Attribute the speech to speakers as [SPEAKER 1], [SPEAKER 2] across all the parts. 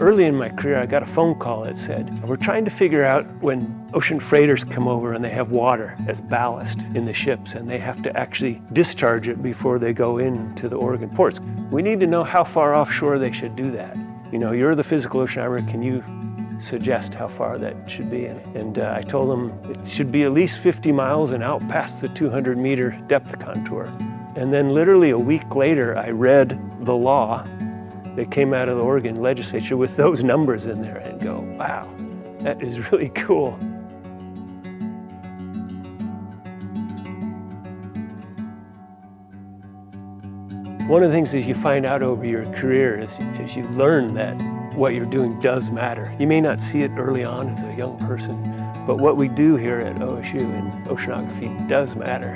[SPEAKER 1] Early in my career, I got a phone call that said, we're trying to figure out when ocean freighters come over and they have water as ballast in the ships and they have to actually discharge it before they go into the Oregon ports. We need to know how far offshore they should do that. You know, you're the physical oceanographer, can you suggest how far that should be? And I told them it should be at least 50 miles and out past the 200-meter depth contour. And then literally a week later, I read the law that came out of the Oregon legislature with those numbers in there and go, wow, that is really cool. One of the things that you find out over your career is you learn that what you're doing does matter. You may not see it early on as a young person, but what we do here at OSU in oceanography does matter.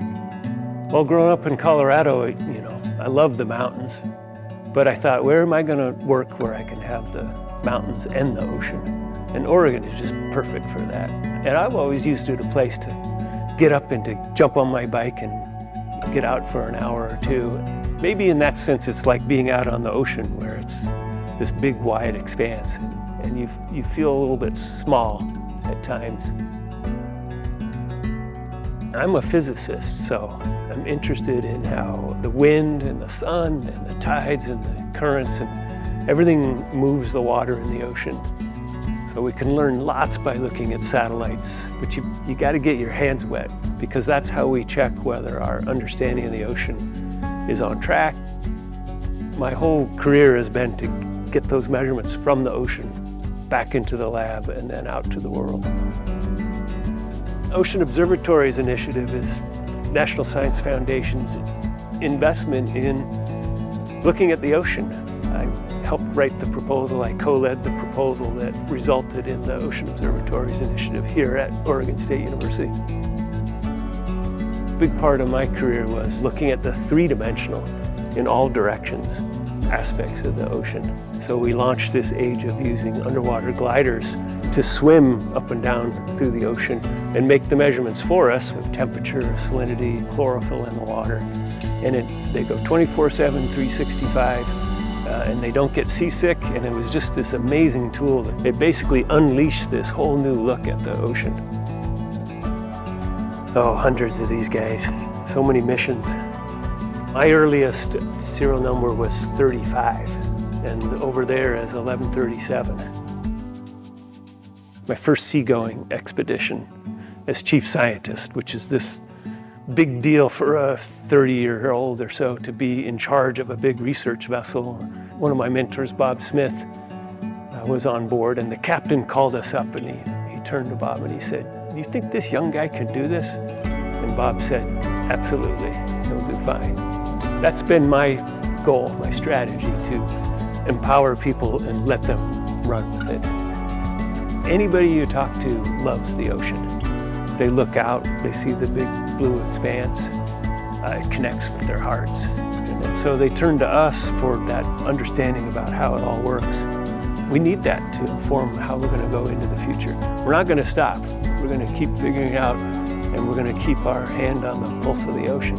[SPEAKER 1] Well, growing up in Colorado, you know, I love the mountains, but I thought, where am I going to work where I can have the mountains and the ocean? And Oregon is just perfect for that. And I've always used it as a place to get up and to jump on my bike and get out for an hour or two. Maybe in that sense, it's like being out on the ocean where it's this big, wide expanse, and you feel a little bit small at times. I'm a physicist, so I'm interested in how the wind and the sun and the tides and the currents and everything moves the water in the ocean. So we can learn lots by looking at satellites, but you got to get your hands wet, because that's how we check whether our understanding of the ocean is on track. My whole career has been to get those measurements from the ocean back into the lab and then out to the world. Ocean Observatories Initiative is National Science Foundation's investment in looking at the ocean. I helped write the proposal, I co-led the proposal that resulted in the Ocean Observatories Initiative here at Oregon State University. A big part of my career was looking at the three-dimensional, in all directions, aspects of the ocean. So we launched this age of using underwater gliders to swim up and down through the ocean and make the measurements for us of temperature, salinity, chlorophyll in the water. And they go 24/7, 365, and they don't get seasick, and it was just this amazing tool that it basically unleashed this whole new look at the ocean. Oh, hundreds of these guys, so many missions. My earliest serial number was 35, and over there is 1137. My first seagoing expedition as chief scientist, which is this big deal for a 30-year-old or so to be in charge of a big research vessel. One of my mentors, Bob Smith, was on board, and the captain called us up, and he turned to Bob and he said, "Do you think this young guy can do this?" And Bob said, "Absolutely, he'll do fine." That's been my goal, my strategy, to empower people and let them run with it. Anybody you talk to loves the ocean. They look out, they see the big blue expanse, it connects with their hearts. And so they turn to us for that understanding about how it all works. We need that to inform how we're going to go into the future. We're not going to stop. We're going to keep figuring out, and we're going to keep our hand on the pulse of the ocean.